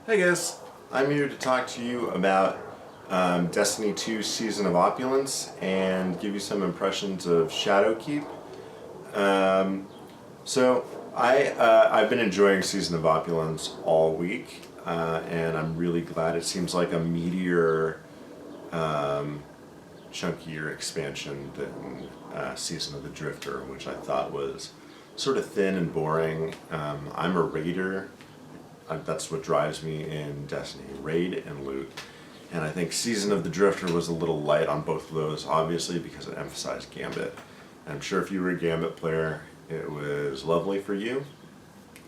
Hey guys, I'm here to talk to you about Destiny 2 Season of Opulence and give you some impressions of Shadowkeep. Um, I've been enjoying Season of Opulence all week, and I'm really glad. It seems like a meatier, chunkier expansion than Season of the Drifter, which I thought was sort of thin and boring. I'm a raider. That's what drives me in Destiny, raid and loot. And I think Season of the Drifter was a little light on both of those, obviously, because it emphasized Gambit. And I'm sure if you were a Gambit player, it was lovely for you.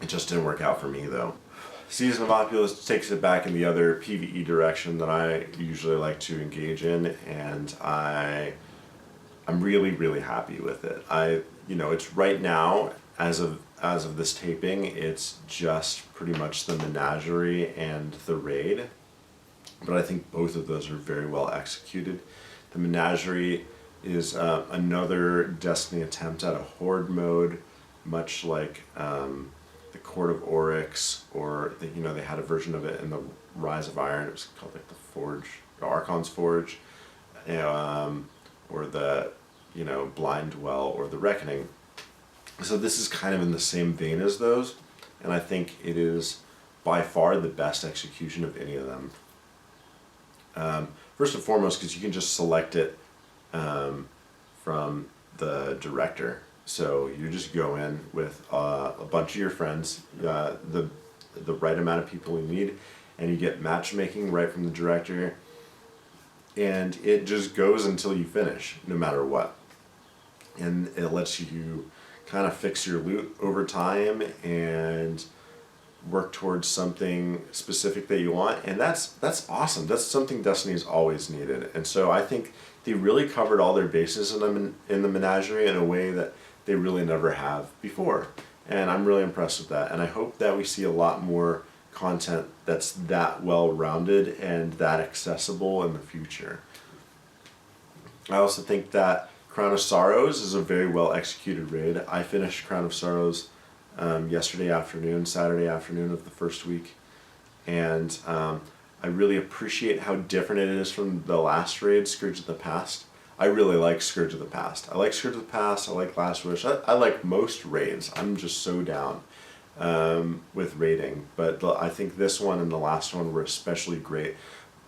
It just didn't work out for me, though. Season of Opulence takes it back in the other PvE direction that I usually like to engage in, and I'm really, really happy with it. It's right now, as of this taping, it's just pretty much the Menagerie and the Raid. But I think both of those are very well executed. The Menagerie is another Destiny attempt at a horde mode, much like the Court of Oryx, or they had a version of it in the Rise of Iron. It was called like the Forge, the Archon's Forge, or the Blind Dwell, or the Reckoning. So this is kind of in the same vein as those, and I think it is by far the best execution of any of them. First and foremost, because you can just select it from the director. So you just go in with a bunch of your friends, the right amount of people you need, and you get matchmaking right from the director, and it just goes until you finish, no matter what. And it lets you kind of fix your loot over time and work towards something specific that you want, and that's awesome. That's something Destiny's always needed, and so I think they really covered all their bases in the Menagerie in a way that they really never have before, and I'm really impressed with that. And I hope that we see a lot more content that's that well-rounded and that accessible in the future. I also think that Crown of Sorrows is a very well executed raid. I finished Crown of Sorrows yesterday afternoon, Saturday afternoon of the first week, and I really appreciate how different it is from the last raid, Scourge of the Past. I really like Scourge of the Past. I like Scourge of the Past, I like Last Wish, I like most raids. I'm just so down with raiding, but I think this one and the last one were especially great,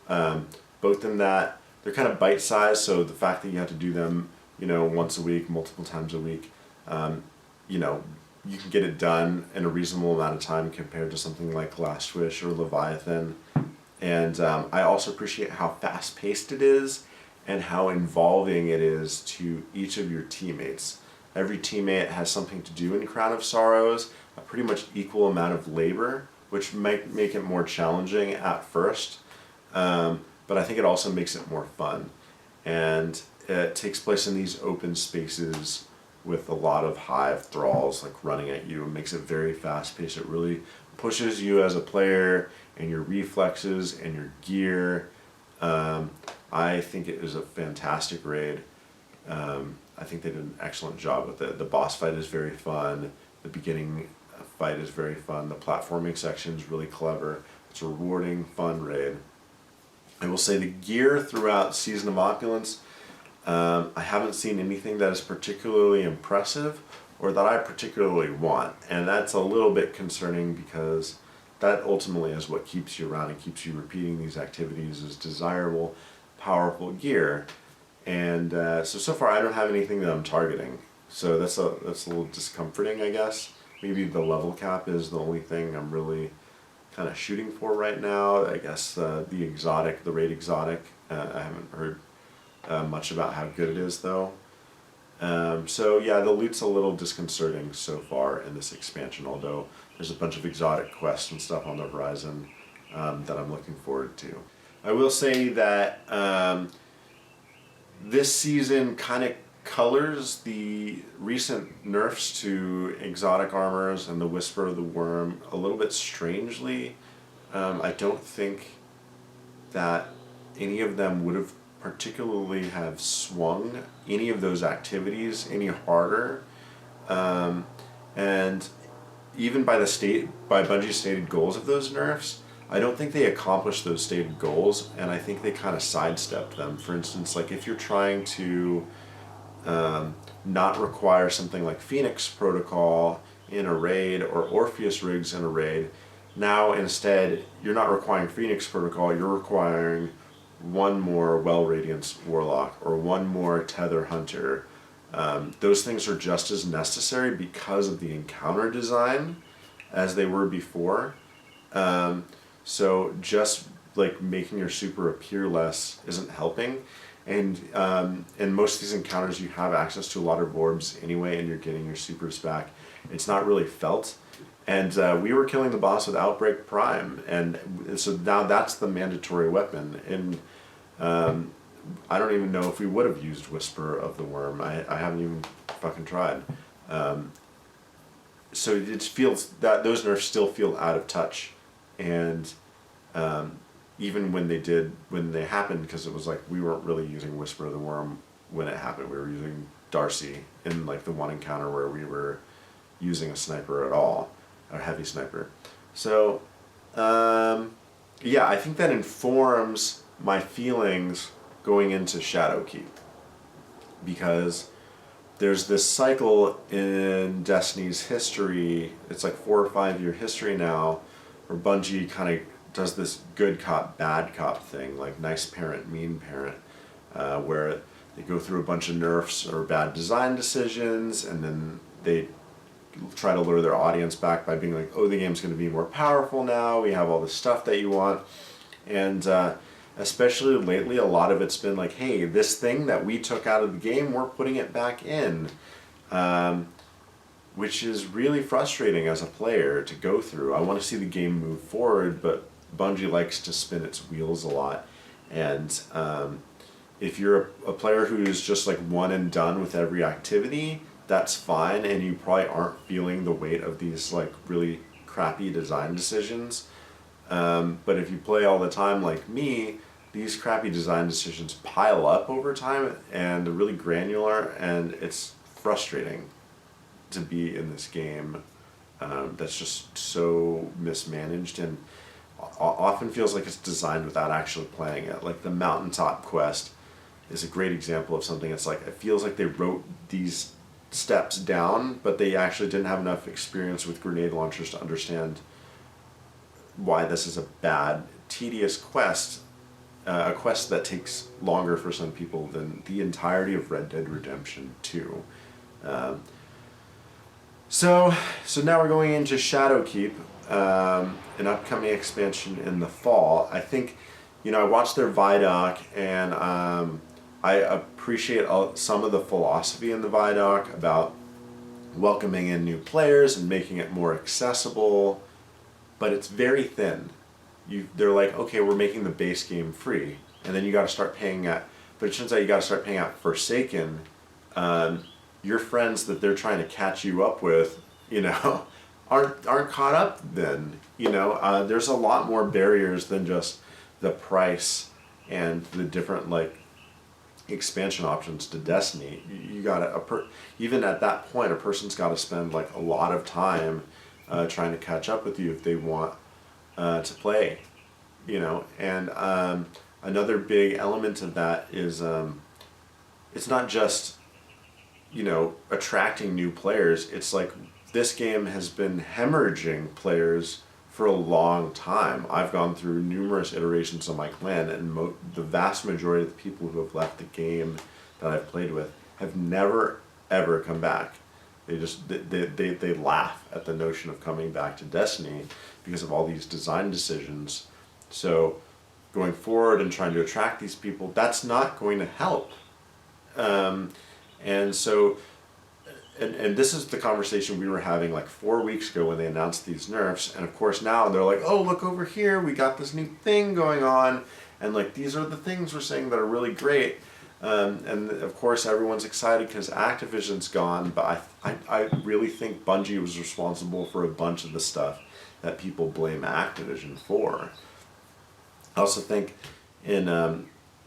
both in that they're kind of bite-sized, so the fact that you have to do them once a week, multiple times a week, you can get it done in a reasonable amount of time compared to something like Last Wish or Leviathan. And I also appreciate how fast-paced it is and how involving it is to each of your teammates. Every teammate has something to do in Crown of Sorrows, a pretty much equal amount of labor, which might make it more challenging at first, but I think it also makes it more fun. And it takes place in these open spaces with a lot of hive thralls like running at you. It makes it very fast paced. It really pushes you as a player and your reflexes and your gear. I think it is a fantastic raid. I think they did an excellent job with it. The boss fight is very fun. The beginning fight is very fun. The platforming section is really clever. It's a rewarding, fun raid. I will say the gear throughout Season of Opulence, I haven't seen anything that is particularly impressive or that I particularly want, and that's a little bit concerning because that ultimately is what keeps you around and keeps you repeating these activities, is desirable, powerful gear. And so far I don't have anything that I'm targeting, so that's a little discomforting, I guess. Maybe the level cap is the only thing I'm really kind of shooting for right now. I guess the raid exotic, I haven't heard much about how good it is though. So yeah, the loot's a little disconcerting so far in this expansion, although there's a bunch of exotic quests and stuff on the horizon that I'm looking forward to. I will say that this season kind of colors the recent nerfs to exotic armors and the Whisper of the Worm a little bit strangely. I don't think that any of them would have particularly have swung any of those activities any harder, and even by Bungie's stated goals of those nerfs, I don't think they accomplished those stated goals, and I think they kind of sidestepped them. For instance, like if you're trying to not require something like Phoenix Protocol in a raid or Orpheus rigs in a raid, now instead you're not requiring Phoenix Protocol, you're requiring one more Well Radiance Warlock or one more Tether Hunter. Those things are just as necessary because of the encounter design as they were before. So just like making your super appear less isn't helping. And in most of these encounters, you have access to a lot of orbs anyway, and you're getting your supers back. It's not really felt. And we were killing the boss with Outbreak Prime, and so now that's the mandatory weapon. And I don't even know if we would have used Whisper of the Worm. I haven't even fucking tried. So it feels that those nerfs still feel out of touch, and even when they happened, because it was like we weren't really using Whisper of the Worm when it happened. We were using Darcy in like the one encounter where we were using a sniper at all, a heavy sniper. So yeah, I think that informs my feelings going into Shadowkeep, because there's this cycle in Destiny's history, it's like 4 or 5 year history now, where Bungie kind of does this good cop, bad cop thing, like nice parent, mean parent, where they go through a bunch of nerfs or bad design decisions, and then they try to lure their audience back by being like, oh, the game's going to be more powerful now, we have all the stuff that you want. And especially lately, a lot of it's been like, hey, this thing that we took out of the game, we're putting it back in. Which is really frustrating as a player to go through. I want to see the game move forward, but Bungie likes to spin its wheels a lot. And if you're a player who's just like one and done with every activity, that's fine, and you probably aren't feeling the weight of these like really crappy design decisions. But if you play all the time like me, these crappy design decisions pile up over time, and they're really granular, and it's frustrating to be in this game that's just so mismanaged and often feels like it's designed without actually playing it. Like the Mountaintop quest is a great example of something. It's like, it feels like they wrote these steps down, but they actually didn't have enough experience with grenade launchers to understand why this is a bad, tedious quest, a quest that takes longer for some people than the entirety of Red Dead Redemption 2. So now we're going into Shadowkeep, an upcoming expansion in the fall. I think, I watched their Vidoc, and I appreciate some of the philosophy in the Vidoc about welcoming in new players and making it more accessible, but it's very thin. They're like, okay, we're making the base game free, and then you got to start paying at. But it turns out you got to start paying at Forsaken. Your friends that they're trying to catch you up with, aren't caught up then. There's a lot more barriers than just the price and the different like expansion options to Destiny. You gotta even at that point, a person's got to spend like a lot of time trying to catch up with you if they want to play. And another big element of that is it's not just attracting new players. It's like this game has been hemorrhaging players for a long time. I've gone through numerous iterations of my clan, and the vast majority of the people who have left the game that I've played with have never ever come back. They just they laugh at the notion of coming back to Destiny because of all these design decisions. So going forward and trying to attract these people, that's not going to help. And so, and this is the conversation we were having like 4 weeks ago when they announced these nerfs. And of course now they're like, oh, look over here, we got this new thing going on. And like, these are the things we're saying that are really great. And of course everyone's excited because Activision's gone, but I really think Bungie was responsible for a bunch of the stuff that people blame Activision for. I also think in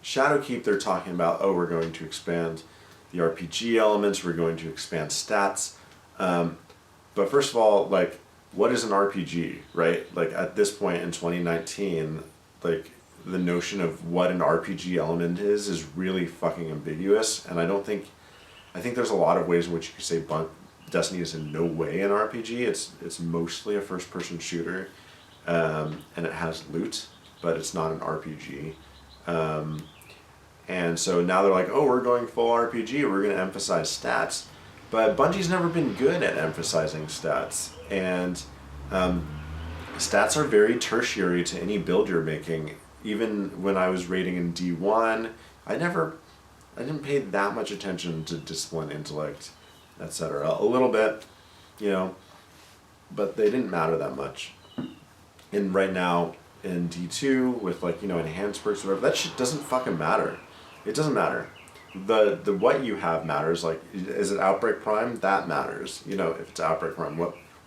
Shadowkeep they're talking about, oh, we're going to expand the RPG elements, we're going to expand stats. But first of all, like, what is an RPG, right? Like at this point in 2019, like the notion of what an RPG element is really fucking ambiguous, and I think there's a lot of ways in which you could say Destiny is in no way an RPG. It's mostly a first person shooter, and it has loot, but it's not an RPG. And so now they're like, oh, we're going full RPG, we're going to emphasize stats. But Bungie's never been good at emphasizing stats. And stats are very tertiary to any build you're making. Even when I was raiding in D1, I didn't pay that much attention to discipline, intellect, etc. A little bit, but they didn't matter that much. And right now in D2 with enhanced perks or whatever, that shit doesn't fucking matter. It doesn't matter. The what you have matters. Like, is it Outbreak Prime? That matters. If it's Outbreak Prime,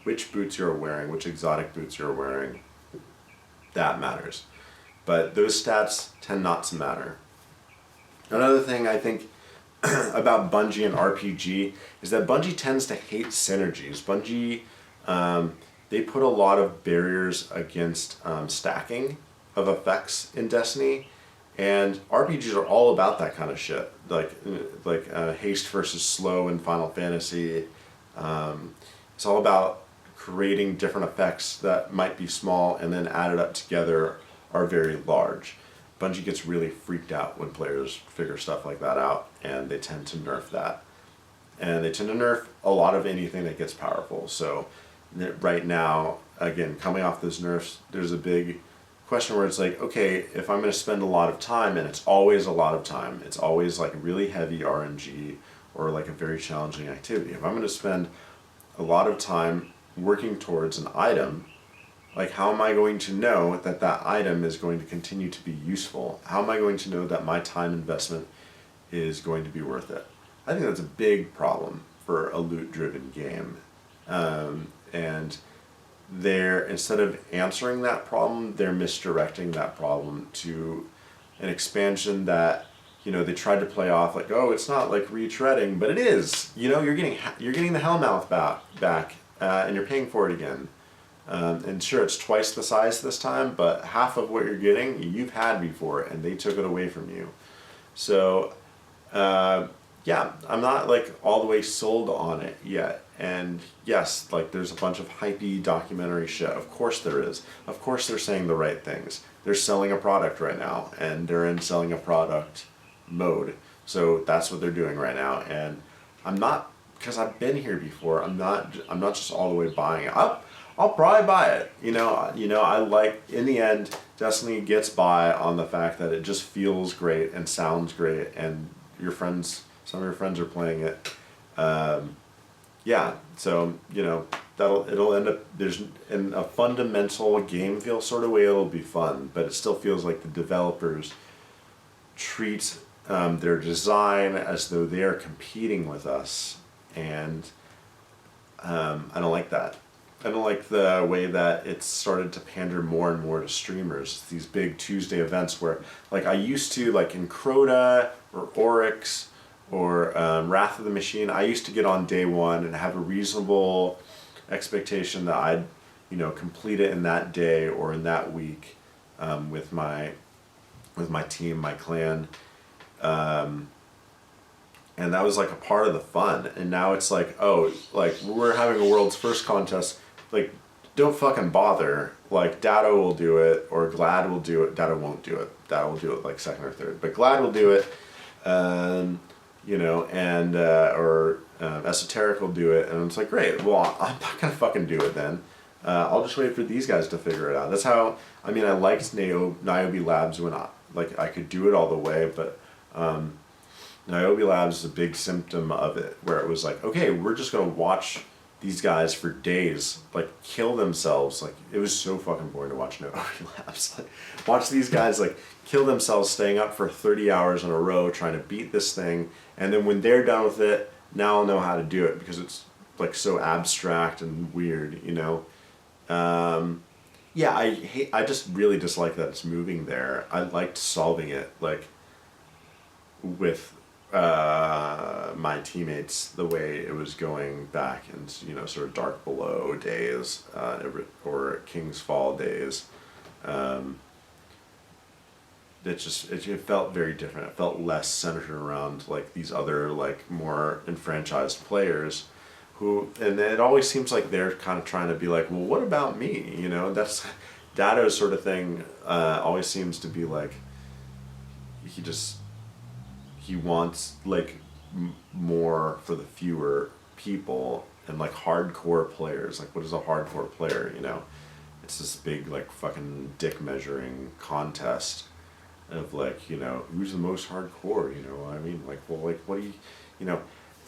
which boots you're wearing, which exotic boots you're wearing, that matters. But those stats tend not to matter. Another thing I think about Bungie and RPG is that Bungie tends to hate synergies. Bungie, they put a lot of barriers against stacking of effects in Destiny, and RPGs are all about that kind of shit. Like haste versus slow in Final Fantasy. It's all about creating different effects that might be small and then added up together are very large. Bungie gets really freaked out when players figure stuff like that out, and they tend to nerf that. And they tend to nerf a lot of anything that gets powerful. So right now, again, coming off those nerfs, there's a big question where it's like, okay, if I'm going to spend a lot of time, and it's always a lot of time, it's always like really heavy RNG or like a very challenging activity. If I'm going to spend a lot of time working towards an item, like how am I going to know that that item is going to continue to be useful? How am I going to know that my time investment is going to be worth it? I think that's a big problem for a loot-driven game. And instead of answering that problem, they're misdirecting that problem to an expansion that they tried to play off like, oh, it's not like retreading, but it is. You're getting the Hellmouth back, and you're paying for it again. And sure, it's twice the size this time, but half of what you're getting, you've had before, and they took it away from you. So, yeah, I'm not like all the way sold on it yet. And yes, like there's a bunch of hypey documentary shit. Of course there is. Of course they're saying the right things. They're selling a product right now, and they're in selling a product mode. So that's what they're doing right now. And I'm not, because I've been here before, I'm not just all the way buying it. I'll probably buy it. I like, in the end, Destiny gets by on the fact that it just feels great and sounds great, and some of your friends are playing it. Yeah, so, it'll end up, in a fundamental game feel sort of way, it'll be fun, but it still feels like the developers treat their design as though they are competing with us, and I don't like that. I don't like the way that it's started to pander more and more to streamers. These big Tuesday events where, like, I used to, like in Crota or Oryx or Wrath of the Machine, I used to get on day one and have a reasonable expectation that I'd, complete it in that day or in that week with my team, my clan. And that was like a part of the fun. And now it's like, oh, like we're having a world's first contest. Like, don't fucking bother. Like, Dado will do it, or Glad will do it. Dado won't do it. Dado will do it like second or third. But Glad will do it, or Esoteric will do it. And it's like, great, well, I'm not gonna fucking do it then. I'll just wait for these guys to figure it out. That's how, I liked Niobe Labs when I could do it all the way, but Niobe Labs is a big symptom of it, where it was like, okay, we're just gonna watch these guys for days, like, kill themselves. Like, it was so fucking boring to watch Niobe Labs. Like, watch these guys, like, kill themselves, staying up for 30 hours in a row, trying to beat this thing, and then when they're done with it, now I'll know how to do it, because it's, like, so abstract and weird, Yeah, I just really dislike that it's moving there. I liked solving it, like, with my teammates the way it was going back in, sort of Dark Below days, or King's Fall days. It felt very different. It felt less centered around like these other like more enfranchised players and it always seems like they're kind of trying to be like, well, what about me? That's Dado's sort of thing. Always seems to be like he wants like more for the fewer people and like hardcore players. Like, what is a hardcore player? It's this big like fucking dick measuring contest of like, who's the most hardcore. I mean, like, well, like, what do you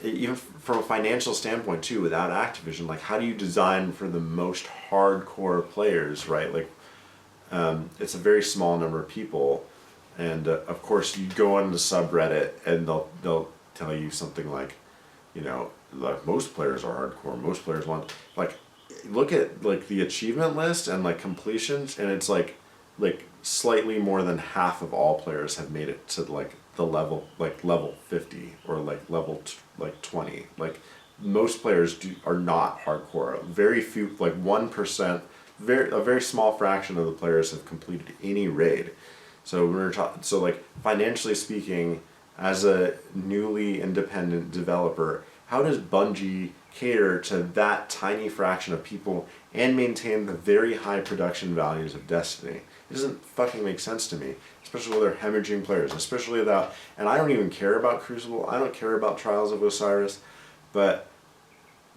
even from a financial standpoint too, without Activision, like, how do you design for the most hardcore players, right? Like, it's a very small number of people, and of course you go on the subreddit and they'll tell you something like, like most players are hardcore, most players want, like, look at like the achievement list and like completions, and it's like slightly more than half of all players have made it to like the level 50 or like level 20. Like, most players are not hardcore. Very few, like 1%, a very small fraction of the players have completed any raid. So like, financially speaking, as a newly independent developer, how does Bungie cater to that tiny fraction of people and maintain the very high production values of Destiny? It doesn't fucking make sense to me, especially with their hemorrhaging players, especially without, and I don't even care about Crucible, I don't care about Trials of Osiris, but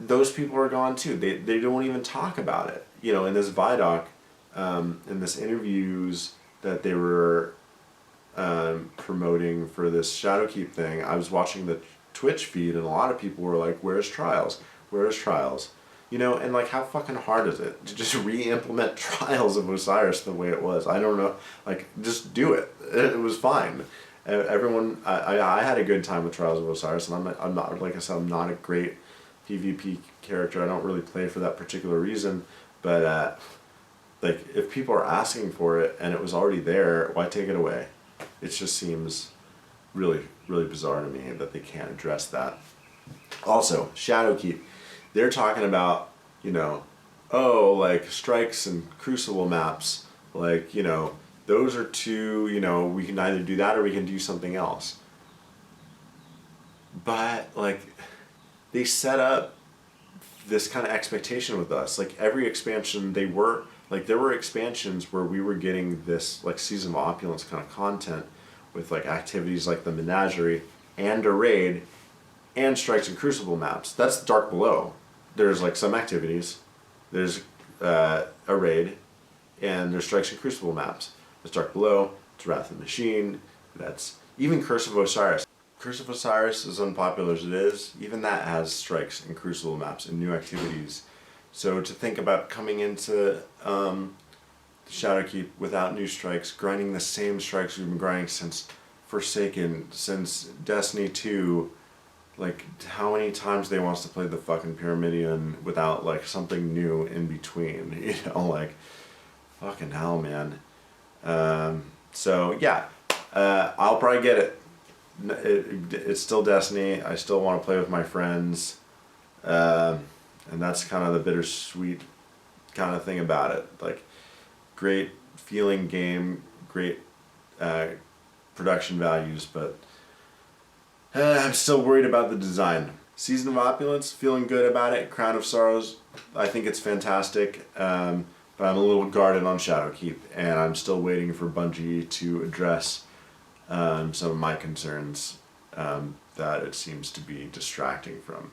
those people are gone too. They don't even talk about it. In this Vidoc, in this interviews that they were promoting for this Shadowkeep thing, I was watching the Twitch feed and a lot of people were like, where's Trials? Where's Trials? And like, how fucking hard is it to just re-implement Trials of Osiris the way it was? I don't know. Like, just do it. It was fine. Everyone, I had a good time with Trials of Osiris, and I'm not, like I said, I'm not a great PvP character. I don't really play for that particular reason. But like, if people are asking for it and it was already there, why take it away? It just seems really, really bizarre to me that they can't address that. Also, Shadowkeep. They're talking about, like strikes and Crucible maps, like, those are two, we can either do that or we can do something else. But, like, they set up this kind of expectation with us. Like, every expansion, there were expansions where we were getting this, like, Season of Opulence kind of content with, like, activities like the Menagerie and a raid and strikes and Crucible maps. That's Dark Below. There's like some activities, there's a raid, and there's strikes and Crucible maps. There's Dark Below, it's Wrath of the Machine, that's even Curse of Osiris. Curse of Osiris, as unpopular as it is, even that has strikes and Crucible maps and new activities. So to think about coming into Shadowkeep without new strikes, grinding the same strikes we've been grinding since Forsaken, since Destiny 2, like, how many times they want us to play the fucking Pyramidion without, like, something new in between, like, fucking hell, man. So, yeah, I'll probably get it. It's still Destiny. I still want to play with my friends. And that's kind of the bittersweet kind of thing about it. Like, great feeling game, great production values, but I'm still worried about the design. Season of Opulence, feeling good about it. Crown of Sorrows, I think it's fantastic, but I'm a little guarded on Shadowkeep, and I'm still waiting for Bungie to address some of my concerns that it seems to be distracting from.